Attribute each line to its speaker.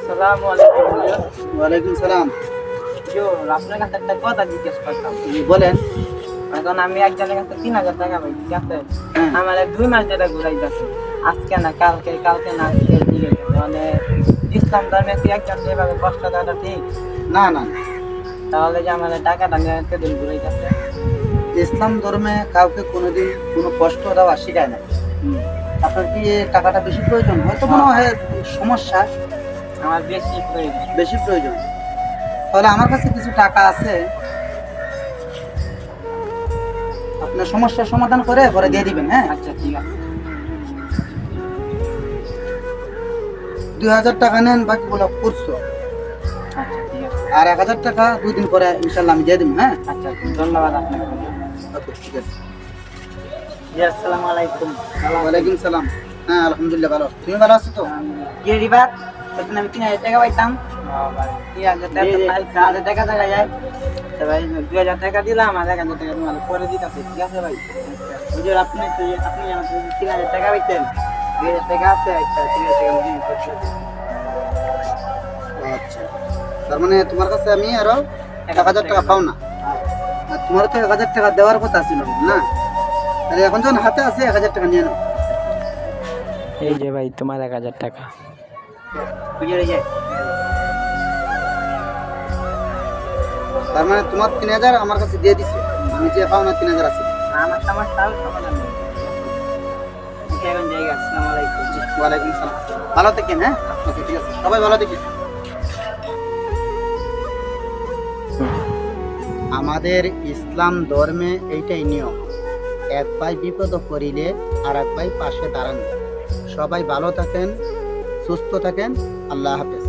Speaker 1: আসসালামু আলাইকুম হুজুর।
Speaker 2: ওয়ালাইকুম সালাম।
Speaker 1: হুজুর, আপনার কাছে একটা কথা জিজ্ঞেস করতাম।
Speaker 2: বলেন।
Speaker 1: এখন আমি একজনের কাছে 3000 টাকা পাই, ঠিক আছে?
Speaker 2: হ্যাঁ।
Speaker 1: আমার 2 মাস ধরে ঘুরাইতেছে, আজকে না কালকে, কালকে না আজকে, ঠিক আছে? মানে ইসলাম ধর্মে কি একজন যেভাবে কষ্ট দেওয়াটা ঠিক?
Speaker 2: না না,
Speaker 1: তাহলে যে আমার টাকাটা নিয়ে এতদিন ঘুরাইতেছে।
Speaker 2: ইসলাম ধর্মে কাউকে কোনোদিন কোনো কষ্ট দেওয়া শেখায় না। আপনার কি এ টাকাটা বেশি প্রয়োজন? হয়তো মনে হয় সমস্যা
Speaker 1: আমার বেশি প্রয়োজন।
Speaker 2: বেশি প্রয়োজন। তাহলে আমার কাছে কিছু টাকা আছে, আপনার সমস্যার সমাধান করে পরে দিয়ে দিবেন। হ্যাঁ,
Speaker 1: আচ্ছা, ঠিক আছে।
Speaker 2: 2000 টাকা নেন, বাকিগুলো করছো।
Speaker 1: আচ্ছা, ঠিক আছে।
Speaker 2: আর 1000 টাকা 2 দিন পরে ইনশাল্লাহ আমি দিয়ে দিব। হ্যাঁ,
Speaker 1: আচ্ছা, ধন্যবাদ আপনাকে।
Speaker 2: ওকে, ঠিক আছে।
Speaker 1: জি, আসসালামু আলাইকুম।
Speaker 2: ওয়ালাইকুম সালাম। হ্যাঁ, আলহামদুলিল্লাহ ভালো। তুমি ভালো আছো তো?
Speaker 1: কি রিবাত? তখন আমি 3000 টাকা পাইতাম। 3000 টাকা তো ভাই 1000 টাকা টাকা যায়। তো ভাই 2000 টাকা দিলাম, আর 1000 টাকা তোমার পরে দিতেছি, ঠিক আছে ভাই? হুজুর, আপনি আমার 3000 টাকা পাইতেন, 2000 টাকা আছে, আচ্ছা 3000 টাকা আমি দিচ্ছি।
Speaker 2: আচ্ছা, তার মানে তোমার কাছে আমি আরো 1000 টাকা পাও না? আর তোমার তো 1000 টাকা দেওয়ার কথা ছিল না? তাহলে এখন যখন হাতে আছে 1000 টাকা নিয়ে নাও।
Speaker 1: এই যে ভাই তোমার 1000 টাকা। হুজুর, এই যে।
Speaker 2: তার মানে তোমার 3000 আমার কাছে দিয়ে দিছে, আমি যে পাও না 3000 আছে।
Speaker 1: আমার সমস্যা সমাধান নেই। এখন জায়গা। আসসালামু আলাইকুম।
Speaker 2: ওয়ালাইকুম সালাম। ভালো থাকেন। হ্যাঁ, ওকে, ঠিক আছে, সবাই ভালো থাকেন। আমাদের ইসলাম ধর্মে এইটাই নিয়ম, এক ভাই বিপদ করিলে আর এক ভাই পাশে দাঁড়ানো। সবাই ভালো থাকেন, সুস্থ থাকেন। আল্লাহ হাফেজ।